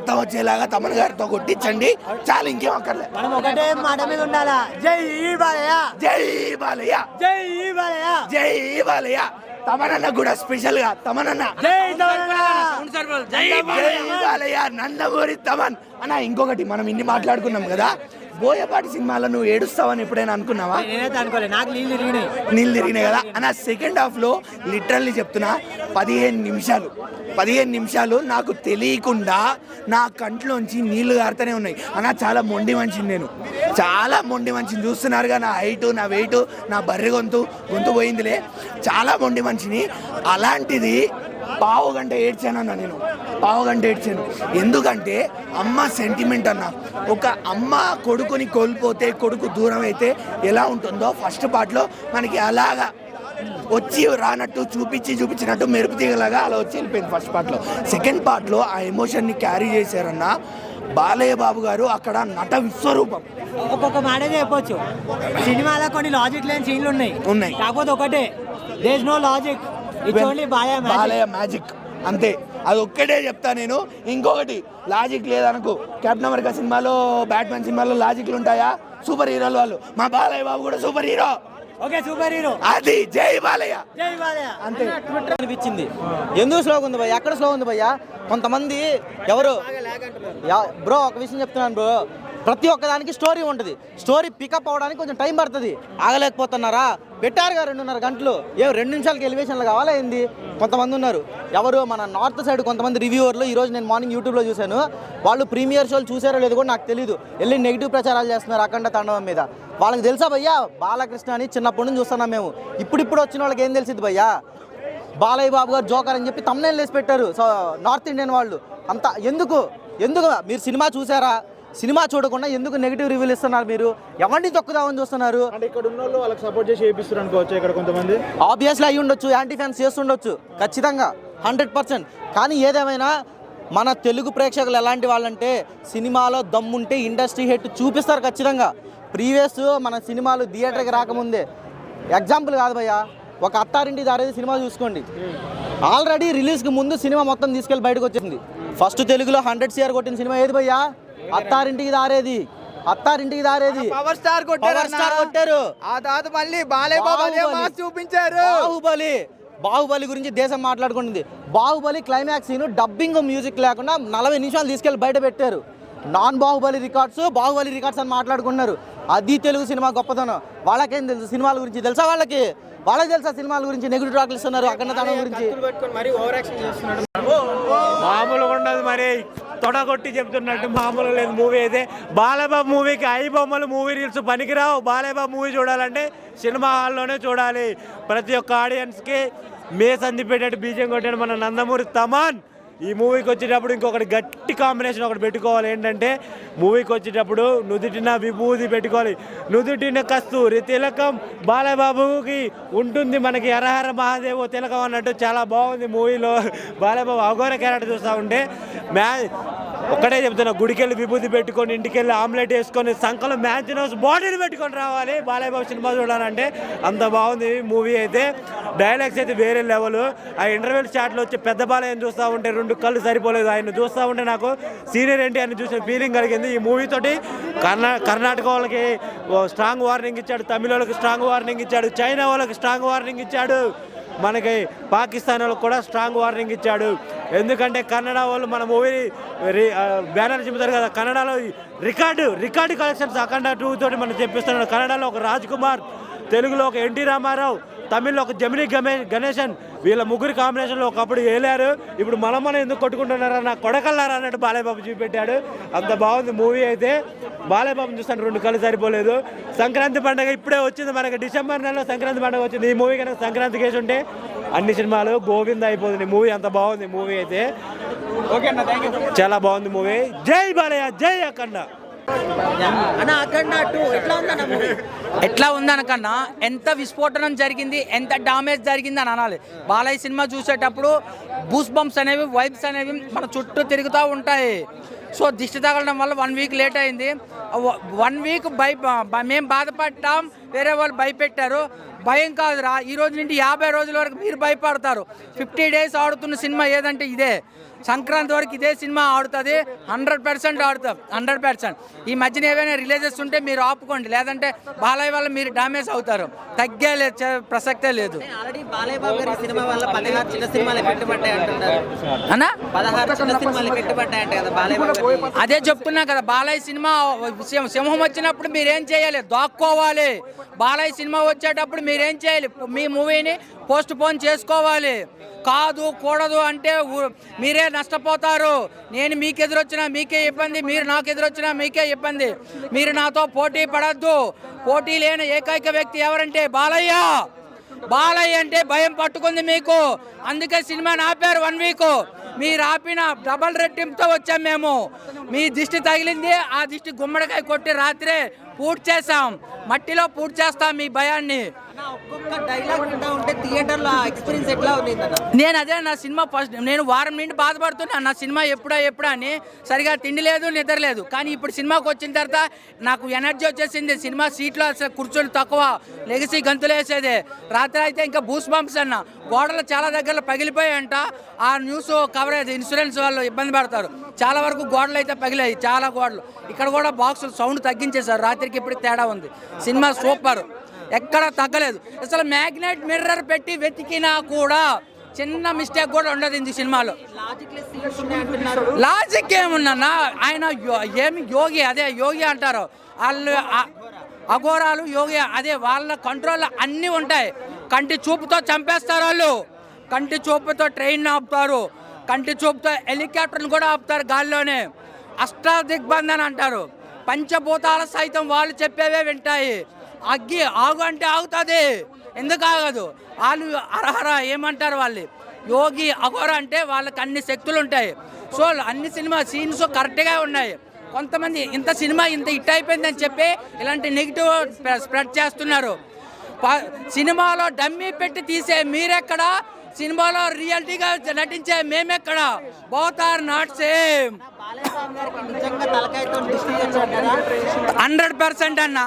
రక్తం వచ్చేలాగా తమన్ గారితో కొట్టించండి చాలు, ఇంకేం అక్కర్లే. మనం ఒకటే మాట మీద ఉండాలా, జై బాలయ్య, జై బాలయ్య, జై బాలయ్య, జై బాలయ్య. తమనన్న కూడా స్పెషల్ గా తమనన్న జై బాలయ్య, నందమూరి తమన్ అన్న. ఇంకొకటి మనం ఇన్ని మాట్లాడుకున్నాం కదా, బోయపాటి సినిమాలో నువ్వు ఏడుస్తావని ఎప్పుడైనా అనుకున్నావా? నేనైతే అనుకోలేదు, నాకు నీళ్ళు తిరిగినాయి కదా అన్న. సెకండ్ హాఫ్ లో లిటరల్లీ చెప్తున్నా 15 నిమిషాలు నాకు తెలియకుండా నా కంట్లోంచి నీళ్లు గారుతూనే ఉన్నాయి అన్న. చాలా మొండి మనిషిని నేను, చాలా మొండి మనిషిని. చూస్తున్నారుగా నా హైటు, నా వెయిట్, నా బర్రె గొంతు పోయిందిలే, చాలా మొండి మనిషిని. అలాంటిది పావు గంట ఏడ్చానన్నా, నేను పావు గంట ఏడ్చాను. ఎందుకంటే అమ్మ సెంటిమెంట్ అన్న. ఒక అమ్మ కొడుకుని కోల్పోతే, కొడుకు దూరం అయితే ఎలా ఉంటుందో ఫస్ట్ పార్ట్లో మనకి అలాగా వచ్చి రానట్టు చూపించినట్టు మెరుపు తీగలాగా అలా వచ్చి వెళ్ళిపోయింది ఫస్ట్ పార్ట్లో. సెకండ్ పార్ట్లో ఆ ఎమోషన్ని క్యారీ చేశారన్న బాలయ్య బాబు గారు. అక్కడ నట విశ్వరూపం. ఒక్కొక్క మాట చెప్పొచ్చు, సినిమాలో కొన్ని లాజిక్ లేని సీన్లు ఉన్నాయి, కాకపోతే ఒకటే, there is no logic, it's only Balayya magic అంతే. అది ఒక్కటే చెప్తా నేను. ఇంకొకటి లాజిక్ లేదనుకో, కెప్టెన్ అమెరికా సినిమాలో, బ్యాట్మెన్ సినిమాలో లాజిక్లు ఉంటాయా? సూపర్ హీరోలు వాళ్ళు. మా బాలయ్య బాబు కూడా super hero. Okay, super hero. అది జై బాలయ్య, జై బాలయ్య అంతే అనిపించింది. ఎందుకు స్లోగా ఉంది భయ్య? ఎక్కడ స్లో ఉంది భయ్య? కొంతమంది ఎవరు బ్రో, ఒక విషయం చెప్తున్నాను బ్రో, ప్రతి ఒక్కదానికి స్టోరీ ఉంటుంది. స్టోరీ పికప్ అవడానికి కొంచెం టైం పడుతుంది. ఆగలేకపోతున్నారా? పెట్టారుగా 2.5 గంటలు, 2 నిమిషాలకి ఎలివేషన్లు కావాలా ఏంది? కొంతమంది ఉన్నారు, ఎవరు మన నార్త్ సైడ్ కొంతమంది రివ్యూవర్లు. ఈరోజు నేను మార్నింగ్ యూట్యూబ్లో చూశాను, వాళ్ళు ప్రీమియర్ షోలు చూసారో లేదో కూడా నాకు తెలియదు, వెళ్ళి నెగిటివ్ ప్రచారాలు చేస్తున్నారు అఖండ తాండవం మీద. వాళ్ళకి తెలుసా భయ్యా బాలకృష్ణ అని? చిన్నప్పటి నుంచి చూస్తున్నాం మేము. ఇప్పుడు వచ్చిన వాళ్ళకి ఏం తెలిసింది భయ్యా? బాలయ్య బాబు గారు జోకర్ అని చెప్పి తమ్నైల్ వేసి పెట్టారు నార్త్ ఇండియన్ వాళ్ళు అంతా. ఎందుకు మీరు సినిమా చూసారా? సినిమా చూడకుండా ఎందుకు నెగిటివ్ రివ్యూలు ఇస్తున్నారు? మీరు ఎవరిని తొక్కుదామని చూస్తున్నారు? అంటే ఇక్కడ ఉన్న వాళ్ళు వాళ్ళకి సపోర్ట్ చేసి చేపిస్తారు అనుకోవచ్చు. ఇక్కడ కొంతమంది ఆబ్వియస్లీ అయ్యి ఉండొచ్చు, యాంటీ ఫ్యాన్స్ చేస్తుండొచ్చు ఖచ్చితంగా, 100%. కానీ ఏదేమైనా మన తెలుగు ప్రేక్షకులు ఎలాంటి వాళ్ళంటే, సినిమాలో దమ్ముంటే ఇండస్ట్రీ హిట్ చూపిస్తారు ఖచ్చితంగా. ప్రీవియస్ మన సినిమాలు థియేటర్కి రాకముందే, ఎగ్జాంపుల్ కాదు భయ్యా, ఒక అత్తారింటి దారేది సినిమా చూసుకోండి, ఆల్రెడీ రిలీజ్కి ముందు సినిమా మొత్తం తీసుకెళ్ళి బయటకు వచ్చేసింది. ఫస్ట్ తెలుగులో 100 CR కొట్టిన సినిమా ఏది భయ్యా? అత్తారింటికి దారేది. పవర్ స్టార్ కొట్టారు. ఆ తర్వాత మళ్ళీ బాలయ్య చూపించారు. బాహుబలి గురించి దేశం మాట్లాడుకుంటుంది. Baahubali climax scene dubbing music లేకుండా 40 నిమిషాలు తీసుకెళ్ళి బయట పెట్టారు. Non Baahubali records, Baahubali records అని మాట్లాడుకున్నారు. అది తెలుగు సినిమా గొప్పతనం. వాళ్ళకేం తెలుసు సినిమాల గురించి? తెలుసా వాళ్ళకి తెలుసా సినిమాల గురించి? నెగిటివ్ టాక్లు ఇస్తున్నారు అఖండ తాండవం గురించి. మామూలుగా ఉండదు మరి, తొడగొట్టి చెప్తున్నట్టు మామూలుగా లేదు మూవీ అయితే. బాలయ్యబాబు మూవీకి ఐ బొమ్మలు మూవీ రీల్స్ పనికిరావు. బాలయ్యబాబు మూవీ చూడాలంటే సినిమా హాల్లోనే చూడాలి. ప్రతి ఒక్క ఆడియన్స్కి సంధి పెట్టాడు, బీజం కొట్టాడు మన నందమూరి తమన్. ఈ మూవీకి వచ్చేటప్పుడు ఇంకొకటి గట్టి కాంబినేషన్ ఒకటి పెట్టుకోవాలి. ఏంటంటే మూవీకి వచ్చేటప్పుడు నుదుటిన విభూది పెట్టుకోవాలి. నుదుటిన కస్తూరి తిలకం బాలయ్య బాబుకి ఉంటుంది, మనకి హరహర మహాదేవ్ తిలకం అన్నట్టు చాలా బాగుంది మూవీలో. బాలయ్య బాబు అఘోర క్యారెక్టర్ చూస్తూ ఉంటే ఒక్కటే చెప్తున్నా, గుడికెళ్ళి విభూతి పెట్టుకొని, ఇంటికెళ్ళి ఆమ్లెట్ వేసుకొని, సంకలం మ్యాచినోస్ బాడీని పెట్టుకొని రావాలి బాలయ్య బాబు సినిమా చూడాలంటే. అంత బాగుంది మూవీ అయితే. డైలాగ్స్ అయితే వేరే లెవెల్. ఆ ఇంటర్వెల్ స్టార్ట్లో వచ్చి పెద్ద బాలయ్యని చూస్తూ ఉంటే 2 కళ్ళు సరిపోలేదు. ఆయన చూస్తూ ఉంటే నాకు సీనియర్ ఏంటి అని చూసిన ఫీలింగ్ కలిగింది. ఈ మూవీ తోటి కర్ణాటక వాళ్ళకి స్ట్రాంగ్ వార్నింగ్ ఇచ్చాడు, తమిళ వాళ్ళకి స్ట్రాంగ్ వార్నింగ్ ఇచ్చాడు, చైనా వాళ్ళకి స్ట్రాంగ్ వార్నింగ్ ఇచ్చాడు, మనకి పాకిస్తాన్ వాళ్ళకి కూడా స్ట్రాంగ్ వార్నింగ్ ఇచ్చాడు. ఎందుకంటే కన్నడ వాళ్ళు మన మూవీ బ్యానర్ చెబుతారు కదా, కన్నడలో రికార్డు కలెక్షన్స్ అఖండ 2 తోటి మనం చెప్పిస్తున్నాడు. కన్నడలో ఒక రాజ్ కుమార్, తెలుగులో ఒక ఎన్టీ రామారావు, తమిళ్లో ఒక జమినీ గణేశన్, వీళ్ళ ముగ్గురు కాంబినేషన్లో ఒకప్పుడు వేలారు. ఇప్పుడు మనం ఎందుకు కొట్టుకుంటున్నారా నా కొడకల్లారా అన్నట్టు బాలయ్య బాబు చూపెట్టాడు. అంత బాగుంది మూవీ అయితే. బాలయ్య బాబుని చూస్తాను 2 కళ్ళు సరిపోలేదు. సంక్రాంతి పండుగ ఇప్పుడే వచ్చింది మనకి, డిసెంబర్ నెలలో సంక్రాంతి పండుగ వచ్చింది. ఈ మూవీ కనుక సంక్రాంతికి వేసి ఉంటే అన్ని సినిమాలు గోవింద అయిపోతుంది. మూవీ అంత బాగుంది మూవీ అయితే. చాలా బాగుంది మూవీ. జై బాలయ్య, జై అఖండ. ఎట్లా ఉందనకన్నా ఎంత విస్ఫోటనం జరిగింది, ఎంత డామేజ్ జరిగింది అని అనాలి. బాలయ్య సినిమా చూసేటప్పుడు బూస్ బంప్స్ అనేవి, వైబ్స్ అనేవి మన చుట్టూ తిరుగుతూ ఉంటాయి. సో దిష్టి తగలడం వల్ల 1 వీక్ లేట్ అయింది. 1 వీక్ మేము బాధపడ్డాం, వేరే వాళ్ళు భయపెట్టారు. భయం కాదురా, ఈ రోజు నుండి 50 రోజుల వరకు మీరు భయపడతారు. 50 డేస్ ఆడుతున్న సినిమా ఏదంటే ఇదే. సంక్రాంతి వరకు ఇదే సినిమా ఆడుతుంది, 100% ఆడుతాం, 100%. ఈ మధ్యన ఏవైనా రిలీజెస్ ఉంటే మీరు ఆపుకోండి, లేదంటే బాలయ్య వల్ల మీరు డామేజ్ అవుతారు. తగ్గే ప్రసక్తే లేదు ఆల్రెడీ బాలయ్య బాబు గారి సినిమా వల్ల 16 చిన్న సినిమాలు ఎఫెక్ట్ పడ్డాయి అంటున్నారు అన్నా. 16 చిన్న సినిమాలు ఎఫెక్ట్ పడ్డాయంట కదా బాలయ్య బాబు గారి. అదే చెప్తున్నా కదా, బాలయ్య సినిమా సింహం వచ్చినప్పుడు మీరేం చేయాలి? దాక్కోవాలి. బాలయ్య సినిమా వచ్చేటప్పుడు మీరేం చేయాలి? మీ మూవీని పోస్ట్ పోన్ చేసుకోవాలి. కాదు కూడదు అంటే మీరే నష్టపోతారు. నేను మీకు ఎదురొచ్చినా మీకే ఇబ్బంది, మీరు నాకు ఎదురొచ్చినా మీకే ఇబ్బంది. మీరు నాతో పోటీ పడద్దు. పోటీ లేని ఏకైక వ్యక్తి ఎవరంటే బాలయ్య. బాలయ్య అంటే భయం పట్టుకుంది మీకు, అందుకే సినిమాని ఆపారు 1 వీక్. మీరు ఆపిన డబల్ రెట్టింపుతో వచ్చాం మేము. మీ దిష్టి తగిలింది, ఆ దిష్టి గుమ్మడికాయ కొట్టి రాత్రే పూర్తి చేసాం. మట్టిలో పూర్తి చేస్తాం మీ భయాన్ని. ఒక్కొక్క డైలాగ్ వింటా ఉంటే థియేటర్ లో ఎక్స్పీరియన్స్ ఎట్లా ఉంది? నేను అదే నా సినిమా ఫస్ట్ నేను వారం నుండి బాధపడుతున్నా, నా సినిమా ఎప్పుడా అని. సరిగా తిండి లేదు, నిద్ర లేదు. కానీ ఇప్పుడు సినిమాకి వచ్చిన తర్వాత నాకు ఎనర్జీ వచ్చేసింది. సినిమా సీట్లో అసలు కూర్చొని తక్కువ, లెగసీ గంతులు వేసేదే. రాత్రి అయితే ఇంకా బూస్ బంప్స్ అన్న, గోడలు చాలా దగ్గరలో పగిలిపోయాయంట. ఆ న్యూస్ కవరేజ్ ఇన్సూరెన్స్ వాళ్ళు ఇబ్బంది పడతారు. చాలా వరకు గోడలు అయితే పగిలాయి, చాలా గోడలు. ఇక్కడ కూడా బాక్సులు సౌండ్ తగ్గించేశారు. రాత్రికి ఇప్పటికి తేడా ఉంది. సినిమా సూపర్, ఎక్కడ తగ్గలేదు. అసలు మ్యాగ్నెట్ మిర్రర్ పెట్టి వెతికినా కూడా చిన్న మిస్టేక్ కూడా ఉండదు ఈ సినిమాలో. లాజిక్ ఏమున్నా, ఆయన ఏమి యోగి, అదే యోగి అంటారు వాళ్ళు, అఘోరాలు యోగి, అదే వాళ్ళ కంట్రోల్ అన్నీ ఉంటాయి. కంటి చూపుతో చంపేస్తారు వాళ్ళు, కంటి చూపుతో ట్రైన్ ఆపుతారు, కంటి చూపుతో హెలికాప్టర్ని కూడా ఆపుతారు గాల్లోనే. అష్టాదిగ్బంధన అంటారు. పంచభూతాల సైతం వాళ్ళు చెప్పేవే వింటాయి. అగ్గి ఆగు అంటే ఆగుతుంది, ఎందుకు ఆగదు? వాళ్ళు అర్హర ఏమంటారు వాళ్ళు, యోగి అఘోర అంటే వాళ్ళకి అన్ని శక్తులు ఉంటాయి. సో అన్ని సినిమా సీన్స్ కరెక్ట్గా ఉన్నాయి. కొంతమంది ఇంత సినిమా ఇంత హిట్ అయిపోయిందని చెప్పి ఇలాంటి నెగిటివ్ స్ప్రెడ్ చేస్తున్నారు. సినిమాలో డమ్మీ పెట్టి తీసే మీరెక్కడ, సినిమాలో రియాలిటీగా నటించే మేమెక్కడ? Both are not same. 100% అన్న.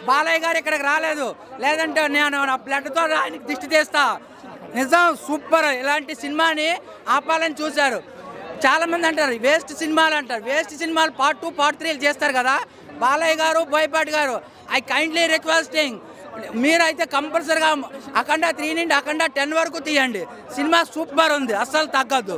బాలయ్య గారు ఇక్కడికి రాలేదు, లేదంటే నేను నా బ్లడ్తో ఆయనకి దిష్టి తీస్తా. నిజం సూపర్. ఇలాంటి సినిమాని ఆపాలని చూశారు. చాలామంది అంటారు వేస్ట్ సినిమాలు అంటారు. వేస్ట్ సినిమాలు పార్ట్ 2, పార్ట్ 3 చేస్తారు కదా బాలయ్య గారు, బోయపాటి గారు. ఐ కైండ్లీ రిక్వెస్టింగ్, మీరైతే కంపల్సరిగా అఖండ 3 నుండి అఖండ 10 వరకు తీయండి. సినిమా సూపర్ ఉంది, అస్సలు తగ్గద్దు.